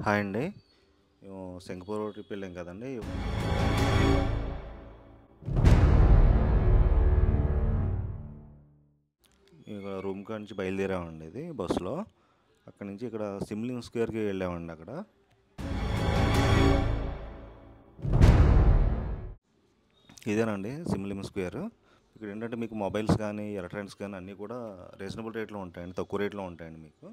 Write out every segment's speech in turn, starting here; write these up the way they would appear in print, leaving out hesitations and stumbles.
Hi అండి. మేము Singapore trip వెళ్ళాం కదండీ! ఇక రూమ్ కాడ నుంచి బయలుదేరామండి బస్సులో. అక్కడి నుంచి ఇక్కడ సిమ్లింగ్ స్క్వేర్‌కి వెళ్ళామండి అక్కడ. ఇదేనండి సిమ్లింగ్ స్క్వేర్. ఇక్కడ ఏంటంటే మీకు మొబైల్స్ కానీ, ఎలక్ట్రానిక్స్ కానీ అన్నీ కూడా రీజనబుల్ రేట్‌లో ఉంటాయండి. తక్కువ రేట్‌లో ఉంటాయండి మీకు.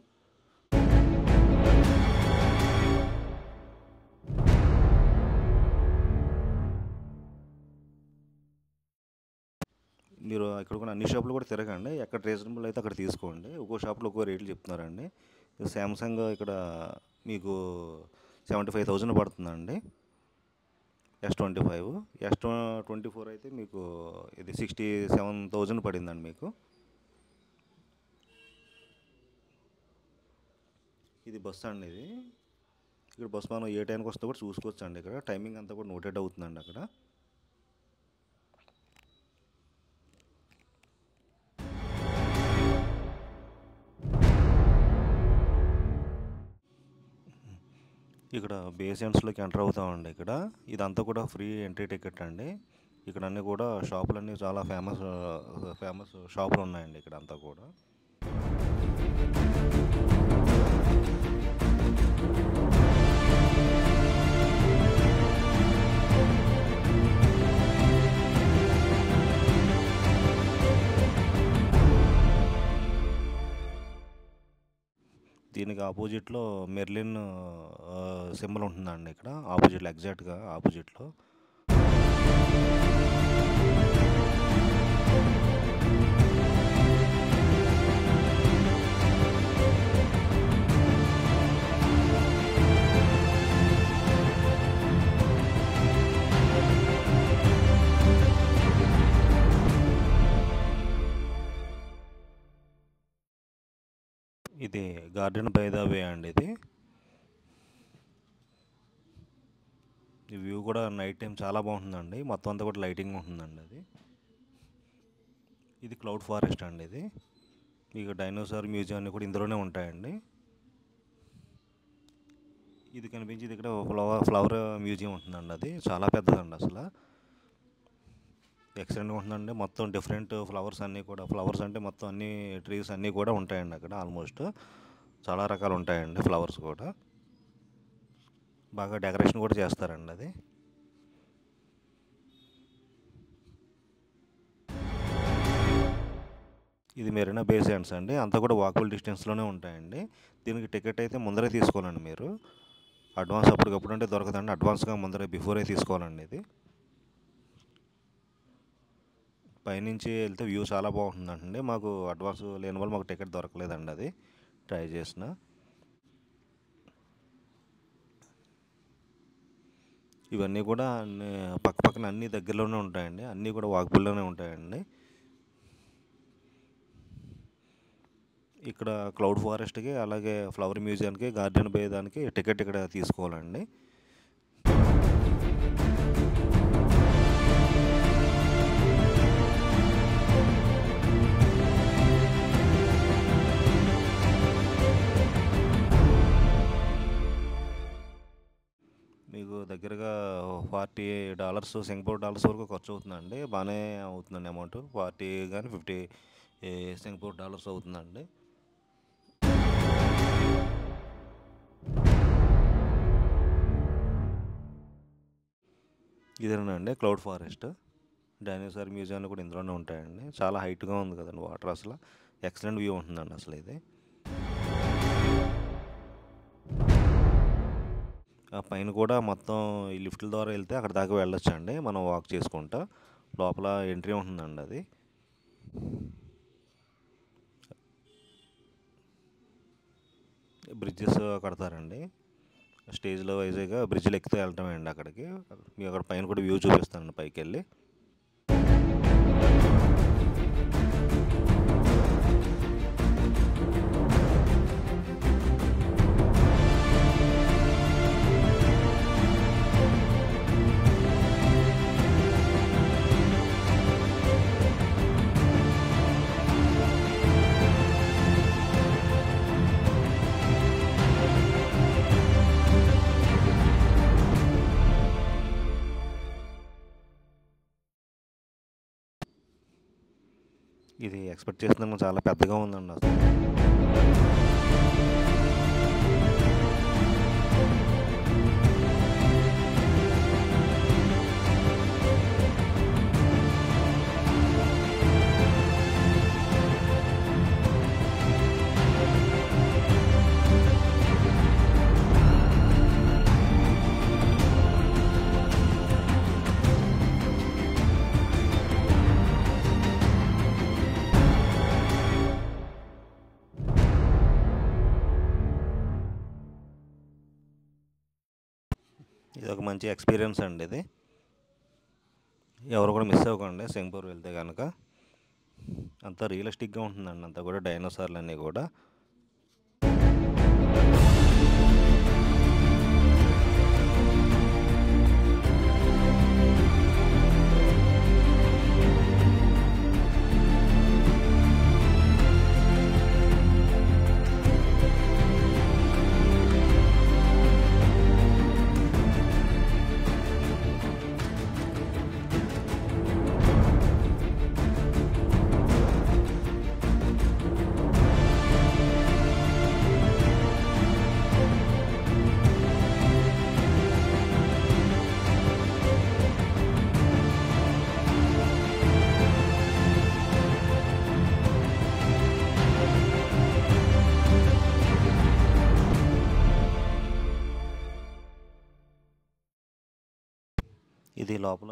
మీరు ఇక్కడ కూడా అన్ని షాపులు కూడా తిరగండి. ఎక్కడ రీజనబుల్ అయితే అక్కడ తీసుకోండి. ఒక్కో షాప్‌లో ఒక్కో రేట్లు చెప్తున్నారండి. సామ్‌సంగ్ ఇక్కడ మీకు 75,000 పడుతుందండి. S25. S24 అయితే మీకు ఇది 67,000 పడిందండి మీకు. ఇది బస్సు అండి ఇది. ఇక్కడ బస్సు మనం ఏ టైంకి వస్తుందో కూడా చూసుకోవచ్చండి ఇక్కడ. టైమింగ్ అంతా కూడా నోటెడ్ అవుతుందండి అక్కడ. ఇక్కడ బేస్ ఎంట్స్‌లోకి ఎంటర్ అవుతామండి ఇక్కడ. ఇదంతా కూడా ఫ్రీ ఎంట్రీ టికెట్ అండి. ఇక్కడ అన్నీ కూడా షాపులన్నీ చాలా ఫేమస్ షాపులు ఉన్నాయండి ఇక్కడ అంతా కూడా. దీనికి ఆపోజిట్లో మెర్లిన్ సింబల్ ఉంటుందండి ఇక్కడ. ఆపోజిట్లో ఎగ్జాక్ట్‌గా ఆపోజిట్లో. ఇది గార్డెన్ బై ద వే అండి ఇది. ఈ వ్యూ కూడా నైట్ టైం చాలా బాగుంటుందండి. మొత్తం అంతా కూడా లైటింగ్ ఉంటుందండి అది. ఇది క్లౌడ్ ఫారెస్ట్ అండి ఇది. మీకు డైనోసార్ మ్యూజియం అన్నీ కూడా ఇందులోనే ఉంటాయండి. ఇది కనిపించేది ఇక్కడ ఫ్లవర్ మ్యూజియం ఉంటుందండి అది. చాలా పెద్దదండి అసలు. ఎక్సలెంట్‌గా ఉంటుందండి. మొత్తం డిఫరెంట్ ఫ్లవర్స్ అన్నీ కూడా ఫ్లవర్స్ అంటే మొత్తం అన్ని ట్రీస్ అన్నీ కూడా ఉంటాయండి అక్కడ ఆల్మోస్ట్. చాలా రకాలు ఉంటాయండి ఫ్లవర్స్ కూడా. బాగా డెకరేషన్ కూడా చేస్తారండి అది. ఇది మెరీనా బే శాండ్స్ అండి. అంతా కూడా వాకబుల్ డిస్టెన్స్‌లోనే ఉంటాయండి. దీనికి టికెట్ అయితే ముందరే తీసుకోవాలండి మీరు. అడ్వాన్స్ అప్పటికప్పుడు అంటే దొరకదండి. అడ్వాన్స్‌గా ముందరే బిఫోరే తీసుకోవాలండి ఇది. పైనుంచి వెళ్తే వ్యూ చాలా బాగుంటుందండి. మాకు అడ్వాన్స్ లేని వల్ల మాకు టికెట్ దొరకలేదండి అది. ట్రై చేసిన. ఇవన్నీ కూడా పక్కపక్కన అన్నీ దగ్గరలోనే ఉంటాయండి. అన్నీ కూడా వాకబుల్‌లోనే ఉంటాయండి. ఇక్కడ క్లౌడ్ ఫారెస్ట్‌కి అలాగే ఫ్లవర్ మ్యూజియానికి, గార్డెన్ బై దానికి టికెట్ ఇక్కడ తీసుకోవాలండి. మీకు దగ్గరగా $40 సింగపూర్ డాలర్స్ వరకు ఖర్చు అవుతుందండి. బాగానే అవుతుందండి అమౌంట్. 40 కానీ 50 సింగపూర్ డాలర్స్ అవుతుందండి. ఇదేనండి క్లౌడ్ ఫారెస్ట్. డైనోసార్ మ్యూజియంలు కూడా ఇందులోనే ఉంటాయండి. చాలా హైట్‌గా ఉంది కదండి వాటర్ అసలు. ఎక్సలెంట్ వ్యూ ఉంటుందండి అసలు ఇది. ఆ పైన కూడా మొత్తం ఈ లిఫ్ట్‌ల ద్వారా వెళ్తే అక్కడ దాకా వెళ్ళొచ్చండి. మనం వాక్ చేసుకుంటా. లోపల ఎంట్రీ ఉంటుందండి అది. బ్రిడ్జెస్ కడతారండి. స్టేజ్‌లో వైస్‌గా బ్రిడ్జ్‌లు ఎక్కితే వెళ్ళటమే అండి అక్కడికి. మీకు అక్కడ పైన కూడా వ్యూ చూపిస్తానండి పైకెళ్ళి. ఇది ఎక్స్‌పెక్ట్ చేసిందానికన్నా చాలా పెద్దగా ఉందండి అసలు. ఇదొక మంచి ఎక్స్‌పీరియన్స్ అండి ఇది. ఎవరు కూడా మిస్ అవ్వకండి సింగపూర్ వెళ్తే గనక. అంతా రియలిస్టిక్‌గా ఉంటుందండి అంతా కూడా డైనోసార్‌లన్నీ కూడా. ఇది లోపల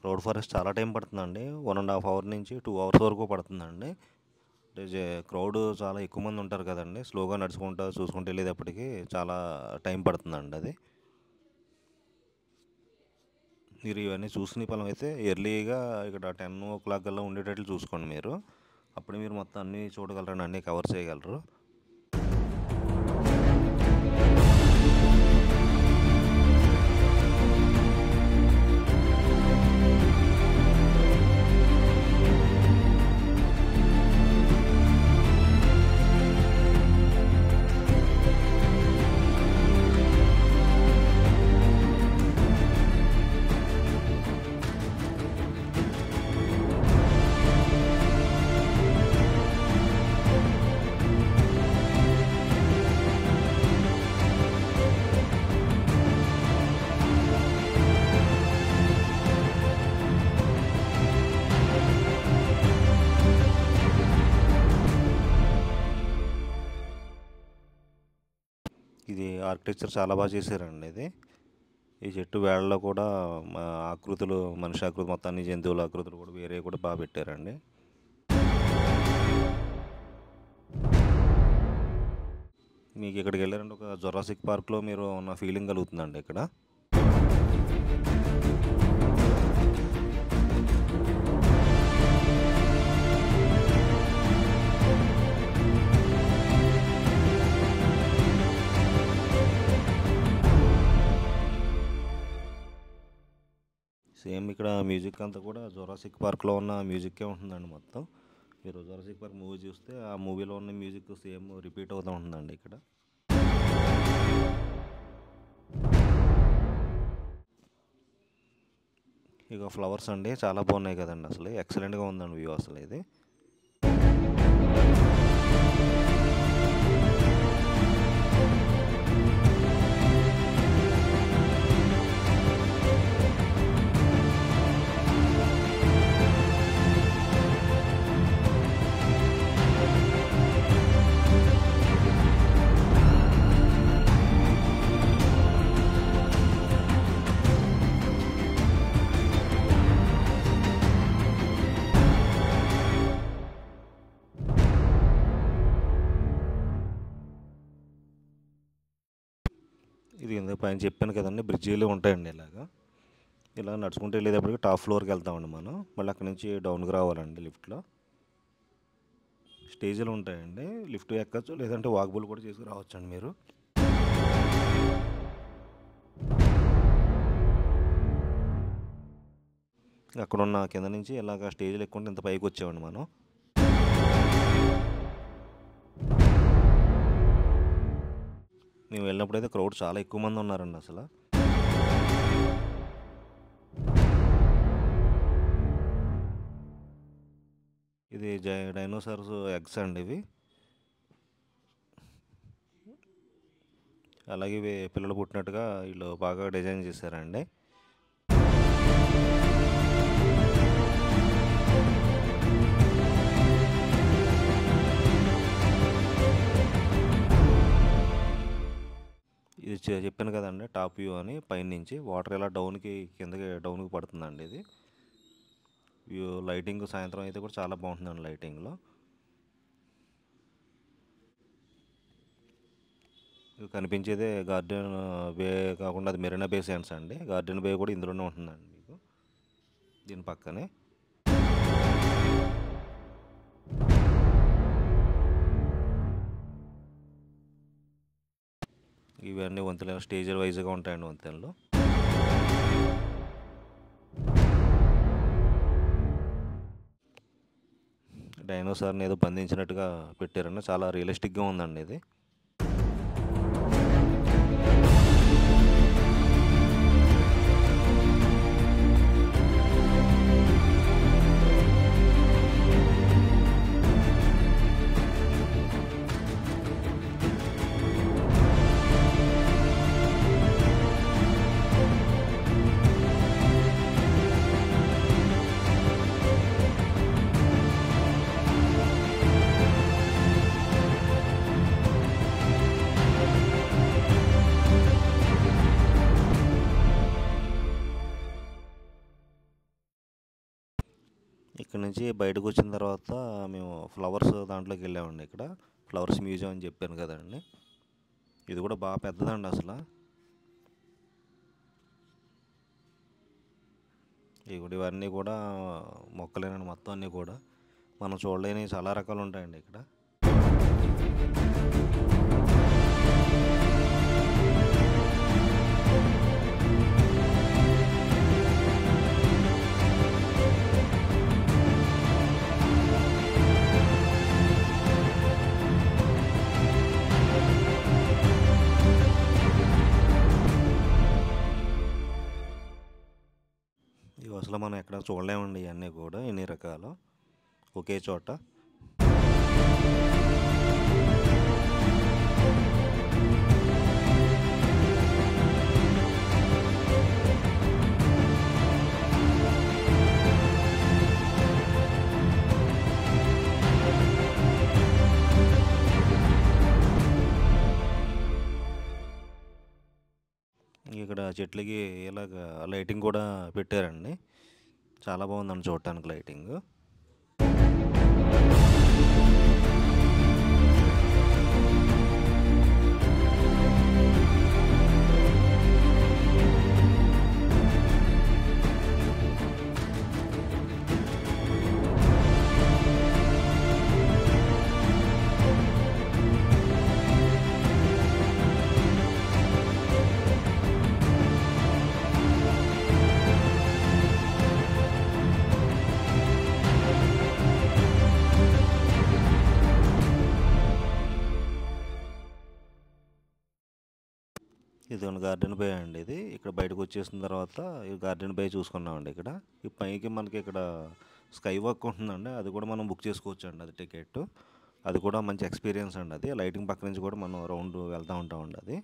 క్రౌడ్ ఫారెస్ట్ చాలా టైం పడుతుందండి. 1½ అవర్ నుంచి 2 అవర్స్ వరకు పడుతుందండి. అంటే క్రౌడ్ చాలా ఎక్కువ మంది ఉంటారు కదండీ. స్లోగా నడుచుకుంటా చూసుకుంటూ వెళ్ళేటప్పటికి చాలా టైం పడుతుందండి అది. మీరు ఇవన్నీ చూసుకునే పని అయితే ఎర్లీగా ఇక్కడ 10 కల్లా ఉండేటట్లు చూసుకోండి మీరు. అప్పుడు మీరు మొత్తం అన్నీ చూడగలరండి, అన్నీ కవర్ చేయగలరు. ఇది ఆర్కిటెక్చర్ చాలా బాగా చేశారండి ఇది. ఈ చెట్టు వేళ్ళలో కూడా ఆకృతులు, మనిషి ఆకృతి మొత్తం అన్ని జంతువుల ఆకృతులు కూడా వేరే కూడా బాగా పెట్టారండి. మీకు ఇక్కడికి వెళ్ళారంటే ఒక జొరాసిక్ పార్క్లో మీరు ఉన్న ఫీలింగ్ కలుగుతుందండి ఇక్కడ. సేమ్ ఇక్కడ మ్యూజిక్ అంతా కూడా జొరాసిక్ పార్క్లో ఉన్న మ్యూజిక్కే ఉంటుందండి మొత్తం. మీరు జొరాసిక్ పార్క్ మూవీ చూస్తే ఆ మూవీలో ఉన్న మ్యూజిక్ సేమ్ రిపీట్ అవుతూ ఉంటుందండి ఇక్కడ. ఇక ఫ్లవర్స్ అండి చాలా బాగున్నాయి కదండి, అసలు ఎక్సలెంట్గా ఉందండి వ్యూ అసలు ఇది. ఇది ఇందాక పైన చెప్పాను కదండి, బ్రిడ్జీలు ఉంటాయండి ఇలాగా. ఇలా నడుచుకుంటూ వెళ్ళేటప్పటికి టాప్ ఫ్లోర్కి వెళ్తామండి మనం. మళ్ళీ అక్కడి నుంచి డౌన్కి రావాలండి లిఫ్ట్లో. స్టేజీలు ఉంటాయండి, లిఫ్ట్ ఎక్కచ్చు, లేదంటే వాక్బుల్ కూడా చేసుకు రావచ్చండి మీరు. అక్కడున్న కింద నుంచి ఇలాగ స్టేజ్లు ఎక్కుంటే ఇంత పైకి వచ్చామండి మనం. మేము వెళ్ళినప్పుడైతే క్రౌడ్ చాలా ఎక్కువ మంది ఉన్నారండి అసలు. ఇది ఇది డైనోసార్స్ ఎగ్స్ అండి ఇవి. అలాగే ఇవి పిల్లలు పుట్టినట్టుగా వీళ్ళు బాగా డిజైన్ చేశారండి. ఇది చెప్పాను కదండి టాప్ వ్యూ అని. పైనుంచి వాటర్ ఇలా కిందకి పడుతుందండి ఇది వ్యూ. లైటింగ్ సాయంత్రం అయితే కూడా చాలా బాగుంటుందండి లైటింగ్లో. ఇవి కనిపించేదే గార్డెన్ బే కాకుండా అది మెరీనా బే శాండ్స్ అండి. గార్డెన్ బే కూడా ఇందులోనే ఉంటుందండి మీకు దీని పక్కనే. ఇవన్నీ వంతెనలు స్టేజ్ వైజ్గా ఉంటాయండి వంతెనలు. డైనోసార్ని ఏదో బంధించినట్టుగా పెట్టారండి. చాలా రియలిస్టిక్గా ఉందండి ఇది. ఇక్కడ నుంచి బయటకు వచ్చిన తర్వాత మేము ఫ్లవర్స్ దాంట్లోకి వెళ్ళామండి. ఇక్కడ ఫ్లవర్స్ మ్యూజియం అని చెప్పాను కదండి. ఇది కూడా బాగా పెద్దదండి అసలు. ఇవన్నీ కూడా మొక్కలేనండి మొత్తం అన్నీ కూడా. మనం చూడలేని చాలా రకాలు ఉంటాయండి ఇక్కడ. ఇవి అసలు మనం ఎక్కడ చూడలేమండి ఇవన్నీ కూడా, ఇన్ని రకాలు ఒకే చోట. ఇక్కడ చెట్లకి ఇలాగ లైటింగ్ కూడా పెట్టారండి. చాలా బాగుందండి చూడటానికి లైటింగ్. ఇది గార్డెన్ బే అండి. ఇది ఇక్కడ బయటకు వచ్చేసిన తర్వాత ఈ గార్డెన్ బే చూసుకున్నామండి. ఇక్కడ ఈ పైకి మనకి ఇక్కడ స్కై వాక్ ఉంటుందండి. అది కూడా మనం బుక్ చేసుకోవచ్చు అండి. అది టికెట్. అది కూడా మంచి ఎక్స్పీరియన్స్ అండి. అది లైటింగ్ పక్క నుంచి కూడా మనం రౌండ్ వెళ్తూ ఉంటామండి. అది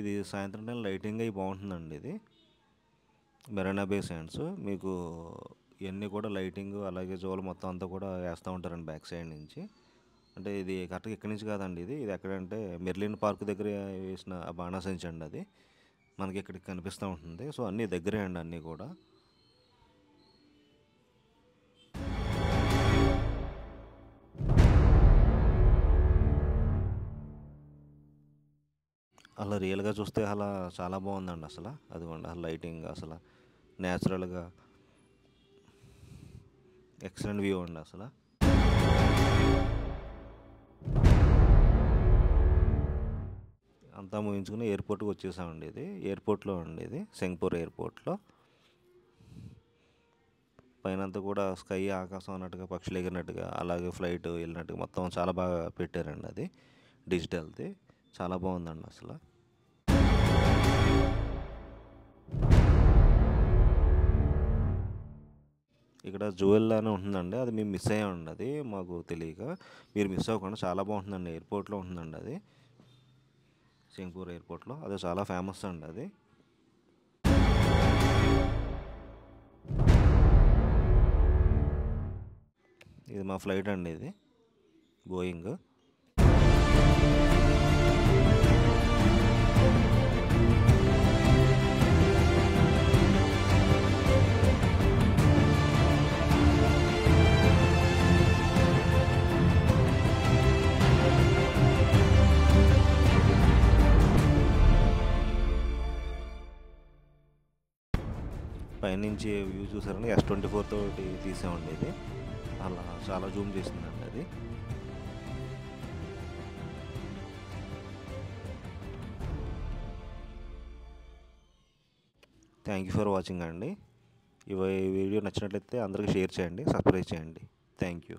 ఇది సాయంత్రం టైం లైటింగ్ అయి బాగుంటుందండి. ఇది మెరీనా బే శాండ్స్. మీకు ఇవన్నీ కూడా లైటింగ్ అలాగే జోలు మొత్తం అంతా కూడా వేస్తూ ఉంటారండి బ్యాక్ సైడ్ నుంచి. అంటే ఇది కరెక్ట్గా ఇక్కడి నుంచి కాదండి. ఇది ఎక్కడంటే మెర్లిన్ పార్క్ దగ్గర వేసిన బాణాసంచి అండి. అది మనకి ఇక్కడికి కనిపిస్తూ ఉంటుంది. సో అన్నీ దగ్గరే అండి అన్నీ కూడా. అలా రియల్గా చూస్తే అలా చాలా బాగుందండి అసలు. అదిగోండి అసలు లైటింగ్ అసలు న్యాచురల్గా ఎక్సలెంట్ వ్యూ అండి అసలు. అంతా ముగించుకుని ఎయిర్పోర్ట్కి వచ్చేసామండి. ఇది ఎయిర్పోర్ట్లో అండి. ఇది సింగపూర్ ఎయిర్పోర్ట్లో. పైనంతా కూడా స్కై ఆకాశం అన్నట్టుగా పక్షులు ఎగిరినట్టుగా అలాగే ఫ్లైట్ వెళ్ళినట్టుగా మొత్తం చాలా బాగా పెట్టారండి. అది డిజిటల్ది చాలా బాగుందండి అసలు. ఇక్కడ జువెల్ అని ఉంటుందండి. అది మేము మిస్ అయ్యామండి. అది మాకు తెలియక. మీరు మిస్ అవ్వకుండా, చాలా బాగుంటుందండి. ఎయిర్పోర్ట్లో ఉంటుందండి అది, సింగపూర్ ఎయిర్పోర్ట్లో. అది చాలా ఫేమస్ అండి అది. ఇది మా ఫ్లైట్ అండి, ఇది బోయింగ్. పైనుంచి వ్యూ చూసారండి, S24 తోటి తీసామండి ఇది. అలా చాలా జూమ్ చేసిందండి అది. థ్యాంక్ యూ ఫర్ వాచింగ్ అండి. ఈ వీడియో నచ్చినట్లయితే అందరికీ షేర్ చేయండి, సబ్స్క్రైబ్ చేయండి. Thank you.